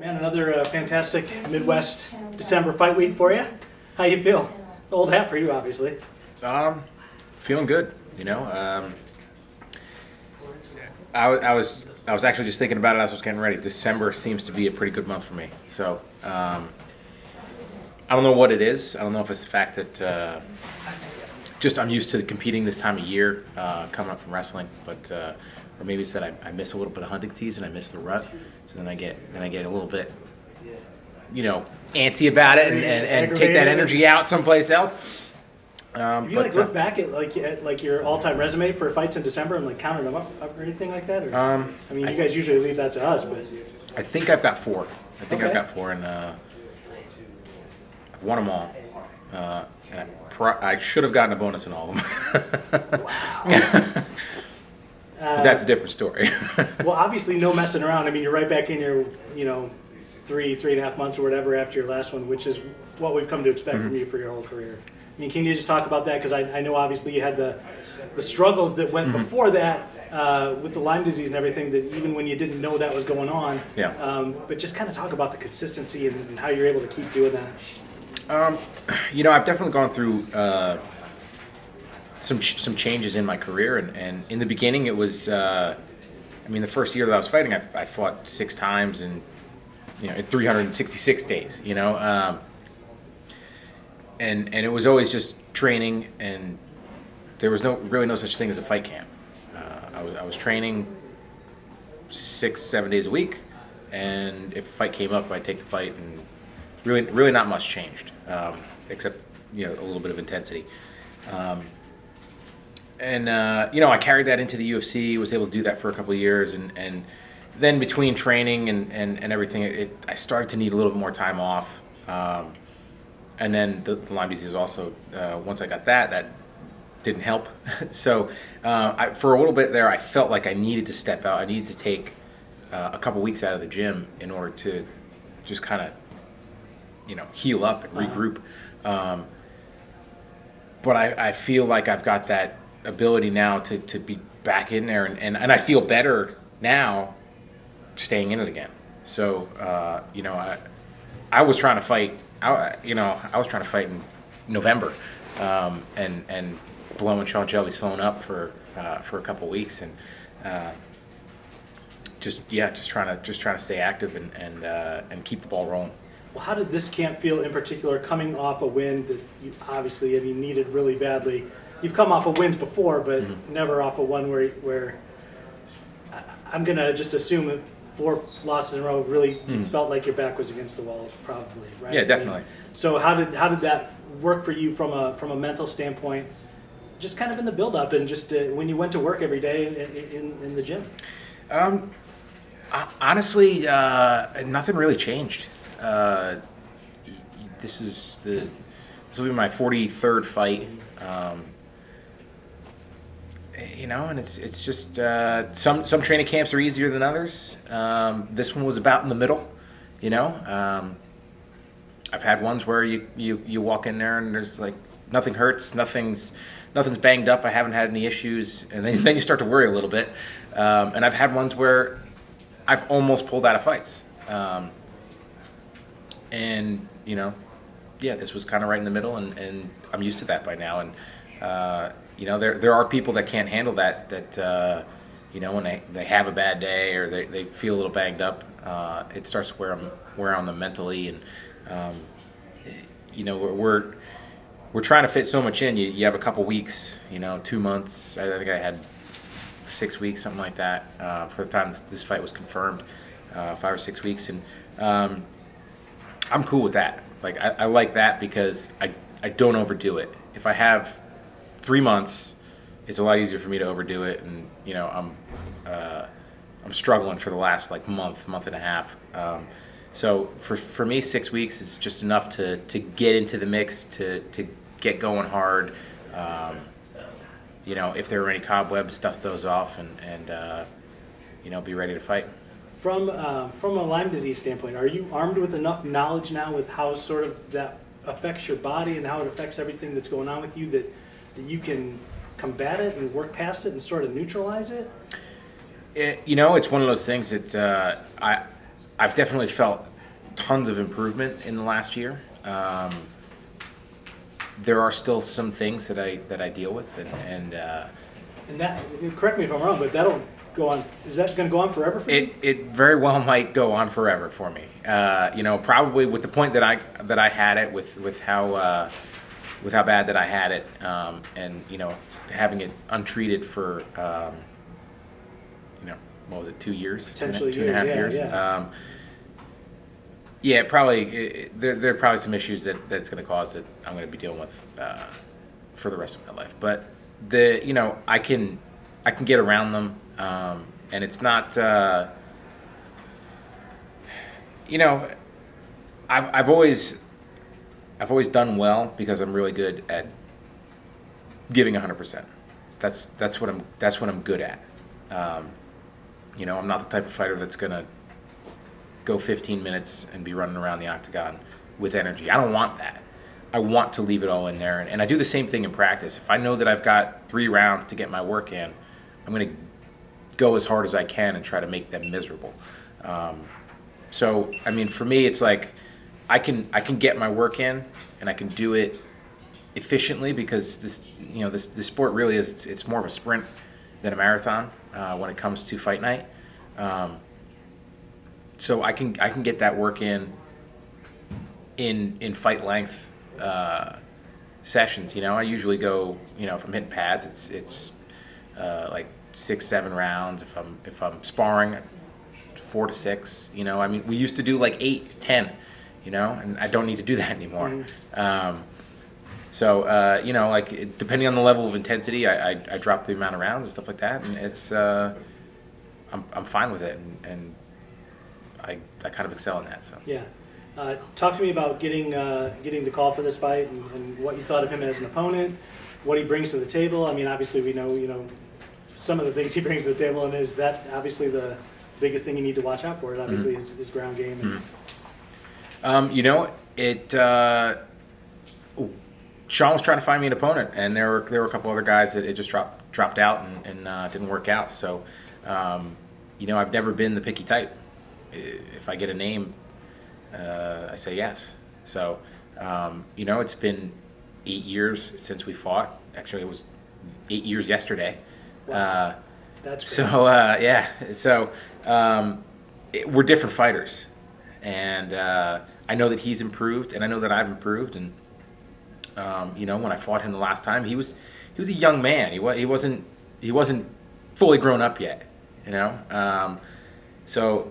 Man, another fantastic Midwest December fight week for you. How you feel? Old hat for you, obviously. Feeling good. You know, I was actually just thinking about it as I was getting ready. December seems to be a pretty good month for me. So I don't know what it is. I don't know if it's the fact that just I'm used to competing this time of year, coming up from wrestling, but or maybe it's that I miss a little bit of hunting season. I miss the rut, so then I get a little bit, you know, antsy about it and take that energy out someplace else. If you look back at like your all-time resume for fights in December and like counted them up or anything like that, or, I mean, you guys usually leave that to us, but I think I've got 4. I think okay. I've got 4, and I've won them all. And I should have gotten a bonus in all of them. Wow. But that's a different story. Well, obviously, no messing around. I mean, you're right back in your, you know, 3.5 months or whatever after your last one, which is what we've come to expect from you for your whole career. I mean, can you just talk about that? Because I know obviously you had the struggles that went before that with the Lyme disease and everything, that even when you didn't know that was going on. Yeah. But just kind of talk about the consistency and how you're able to keep doing that. You know, I've definitely gone through some changes in my career, and in the beginning it was, I mean, the first year that I was fighting, I fought 6 times and, you know, in 366 days, you know, and it was always just training, and there was really no such thing as a fight camp. I was training 6-7 days a week, and if a fight came up, I'd take the fight, and really not much changed, except, you know, a little bit of intensity. You know, I carried that into the UFC, was able to do that for a couple of years, and then between training and everything, I started to need a little bit more time off. And then the Lyme disease also, once I got that didn't help. So for a little bit there, I felt like I needed to step out. I needed to take a couple weeks out of the gym in order to just kind of, you know, heal up and regroup. But I feel like I've got that ability now to be back in there, and I feel better now staying in it again. So you know, I was trying to fight. I was trying to fight in November, and blowing Sean Shelby's phone up for a couple weeks, and just trying to stay active and keep the ball rolling. Well, how did this camp feel in particular, coming off a win that you obviously, I mean, needed really badly? You've come off of wins before, but never off of one where I'm going to just assume that 4 losses in a row really felt like your back was against the wall, probably, right? Yeah, definitely. So how did that work for you from a mental standpoint, just kind of in the build-up and just when you went to work every day in the gym? Honestly, nothing really changed. This will be my 43rd fight. You know, and it's just some training camps are easier than others. This one was about in the middle. You know, I've had ones where you walk in there and there's like nothing hurts, nothing's banged up. I haven't had any issues, and then you start to worry a little bit. And I've had ones where I've almost pulled out of fights. And you know, yeah, this was kind of right in the middle, and I'm used to that by now. And you know, there are people that can't handle that you know, when they have a bad day or they feel a little banged up, it starts to wear on them mentally. And you know, we're trying to fit so much in. You have a couple weeks, you know, 2 months. I think I had 6 weeks, something like that, for the time this fight was confirmed, 5 or 6 weeks, and I'm cool with that. Like I like that because I don't overdo it. If I have 3 months, it's a lot easier for me to overdo it, and you know, I'm struggling for the last like month and a half. So for me, 6 weeks is just enough to get into the mix, to get going hard. You know, if there are any cobwebs, dust those off, and you know, be ready to fight. From a Lyme disease standpoint, are you armed with enough knowledge now with how sort of that affects your body and how it affects everything that's going on with you that you can combat it and work past it and sort of neutralize it? You know, it's one of those things that I've definitely felt tons of improvement in the last year. There are still some things that I deal with, and that, correct me if I'm wrong, but that'll go on. Is that going to go on forever for you? It very well might go on forever for me. You know, probably with the point that I had it, with how bad that I had it, and you know, having it untreated for you know, what was it, 2 years? Potentially 2.5 years. Yeah. Yeah, probably. There are probably some issues that's going to cause that I'm going to be dealing with for the rest of my life. But you know, I can get around them, and it's not. You know, I've always done well because I'm really good at giving 100%. That's what I'm good at. You know, I'm not the type of fighter that's going to go 15 minutes and be running around the octagon with energy. I don't want that. I want to leave it all in there. And I do the same thing in practice. If I know that I've got 3 rounds to get my work in, I'm going to go as hard as I can and try to make them miserable. So, I mean, for me, it's like I can get my work in and I can do it efficiently because this sport really is, it's more of a sprint than a marathon when it comes to fight night. So I can get that work in fight length sessions. You know, I usually go, you know, if I'm hitting pads, it's like 6-7 rounds. If I'm sparring, 4 to 6. You know, I mean, we used to do like 8-10. You know, and I don't need to do that anymore. So you know, like depending on the level of intensity, I drop the amount of rounds and stuff like that, and it's I'm fine with it, and I kind of excel in that. So yeah, talk to me about getting the call for this fight and what you thought of him as an opponent, what he brings to the table. I mean, obviously we know, you know, some of the things he brings to the table, and is that obviously the biggest thing you need to watch out for is obviously his ground game. And you know, Sean was trying to find me an opponent, and there were a couple other guys that it just dropped out and didn't work out. So you know, I've never been the picky type. If I get a name, I say yes. So, you know, it's been 8 years since we fought. Actually, it was 8 years yesterday. Wow. That's great. So, yeah. So, we're different fighters. And I know that he's improved, and I know that I've improved. And, you know, when I fought him the last time, he was a young man. He wasn't fully grown up yet, you know. So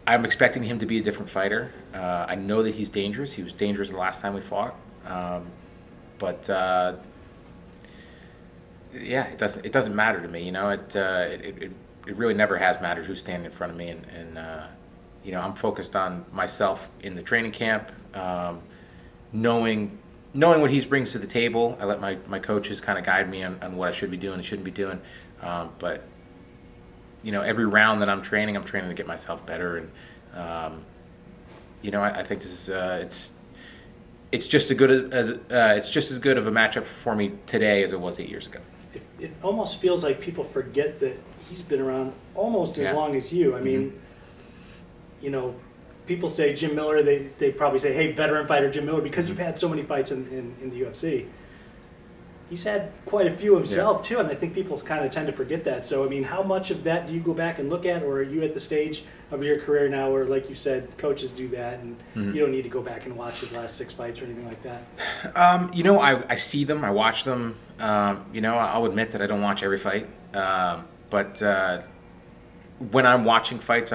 I'm expecting him to be a different fighter. I know that he's dangerous. He was dangerous the last time we fought. But yeah, it doesn't matter to me. You know, it really never has mattered who's standing in front of me. And you know, I'm focused on myself in the training camp, knowing what he brings to the table. I let my coaches kind of guide me on what I should be doing and shouldn't be doing. But you know, every round that I'm training to get myself better, and you know, I think this is it's just as good of a matchup for me today as it was 8 years ago. It almost feels like people forget that he's been around almost as long as you. I mean, you know, people say Jim Miller, they probably say, hey, veteran fighter Jim Miller, because you've had so many fights in the UFC. He's had quite a few himself, too, and I think people kind of tend to forget that. So, I mean, how much of that do you go back and look at, or are you at the stage of your career now where, like you said, coaches do that, and you don't need to go back and watch his last 6 fights or anything like that? You know, I see them, I watch them. You know, I'll admit that I don't watch every fight. But when I'm watching fights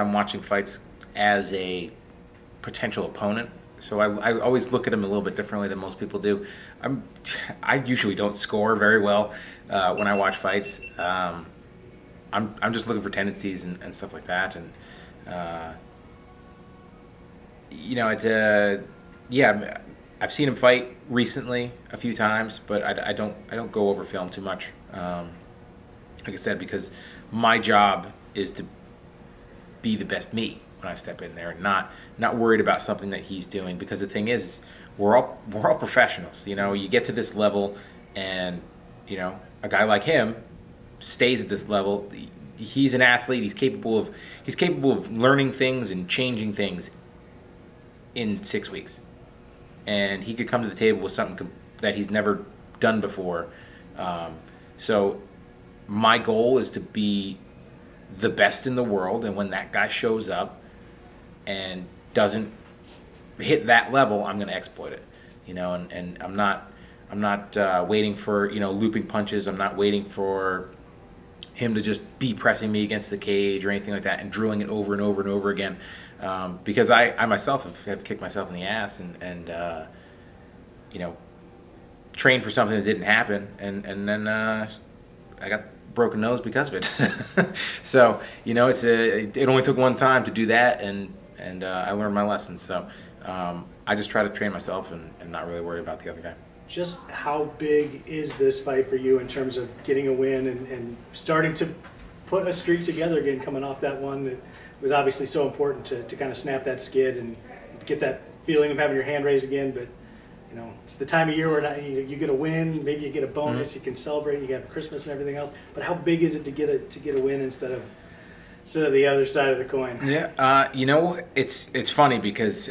as a potential opponent. So I always look at them a little bit differently than most people do. I usually don't score very well when I watch fights. I'm just looking for tendencies and stuff like that. And you know, yeah, I've seen him fight recently a few times, but I don't go over film too much. Like I said, because my job is to be the best me when I step in there, and not worried about something that he's doing. Because the thing is, we're all professionals. You know, you get to this level, and you know, a guy like him stays at this level. he's an athlete. He's capable of learning things and changing things in 6 weeks, and he could come to the table with something that he's never done before. So my goal is to be the best in the world, and when that guy shows up and doesn't hit that level, I'm going to exploit it, and I'm not waiting for, looping punches. I'm not waiting for him to just be pressing me against the cage or anything like that and drilling it over and over and over again, because I myself have kicked myself in the ass and trained for something that didn't happen, and then I got broken nose because of it. So it only took one time to do that, and I learned my lesson. So I just try to train myself and not really worry about the other guy. Just how big is this fight for you in terms of getting a win and starting to put a streak together again, coming off that one that was obviously so important to kind of snap that skid and get that feeling of having your hand raised again? But it's the time of year where you get a win, maybe you get a bonus, you can celebrate, you have Christmas and everything else. But how big is it to get a win instead of the other side of the coin? Yeah, it's funny because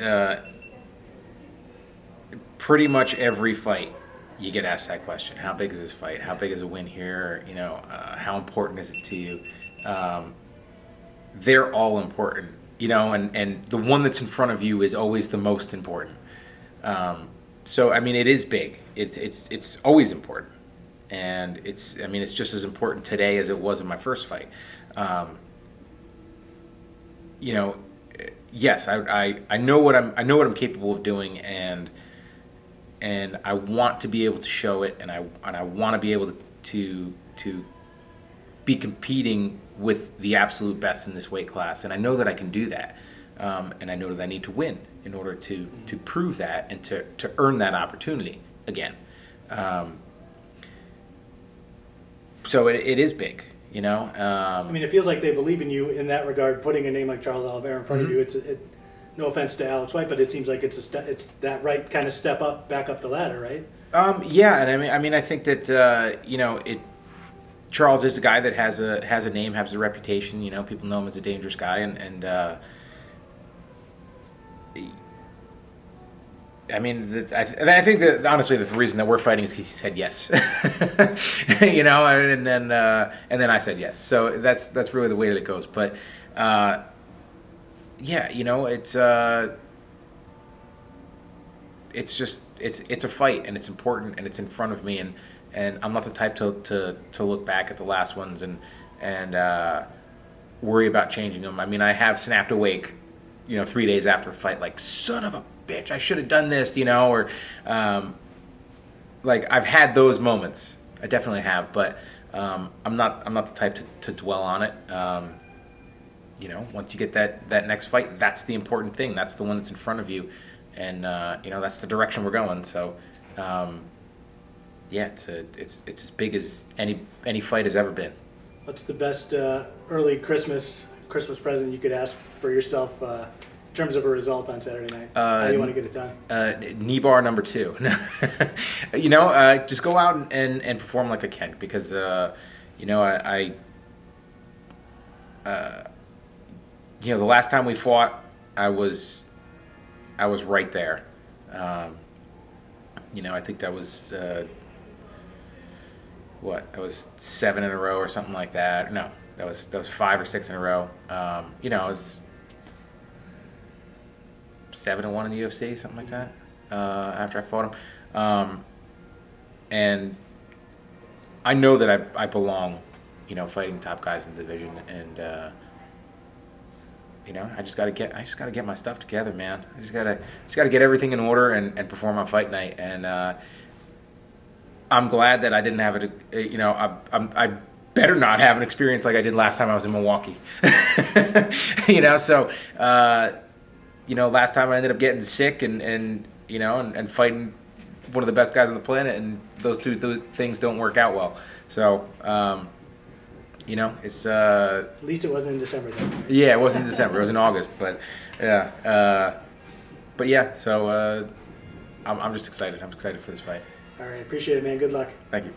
pretty much every fight you get asked that question: how big is this fight? How big is a win here? How important is it to you? They're all important, and the one that's in front of you is always the most important. So I mean, it is big. It's always important, and it's just as important today as it was in my first fight. Yes, I know what I'm capable of doing, and I want to be able to show it, and I want to be able to be competing with the absolute best in this weight class, and I know that I can do that, and I know that I need to win in order to prove that and to earn that opportunity again. So it is big, it feels like they believe in you in that regard. Putting a name like Charles Oliveira in front of you, no offense to Alex White, but it seems like it's that right kind of step up, back up the ladder, right? Yeah, and I think that Charles is a guy that has a name, has a reputation. People know him as a dangerous guy, and I think that honestly the reason that we're fighting is because he said yes, and then I said yes. So that's really the way that it goes. But yeah, it's a fight, and it's important, and it's in front of me, and I'm not the type to look back at the last ones and worry about changing them. I have snapped awake, 3 days after a fight, like, son of a bitch, I should have done this, or like, I've had those moments. I definitely have, but I'm not the type to dwell on it. Once you get that next fight, that's the important thing. That's the one that's in front of you, and that's the direction we're going. So yeah, it's as big as any fight has ever been. What's the best early Christmas present you could ask for yourself in terms of a result on Saturday night? How do you want to get it done? Knee bar number 2. Just go out and perform like a Kent, because the last time we fought, I was right there. I think that was that was 7 in a row or something like that. No, that was 5 or 6 in a row. It was 7-1 in the UFC, something like that. After I fought him, and I know that I belong, fighting top guys in the division, and I just gotta get my stuff together, man. I just gotta get everything in order and perform on fight night. And I'm glad that I didn't have it. I better not have an experience like I did last time I was in Milwaukee. So last time I ended up getting sick and fighting one of the best guys on the planet, and those two things don't work out well. So it's at least it wasn't in December then. Right? Yeah, it wasn't in December. It was in August. But yeah, So I'm just excited. I'm excited for this fight. All right, appreciate it, man. Good luck. Thank you.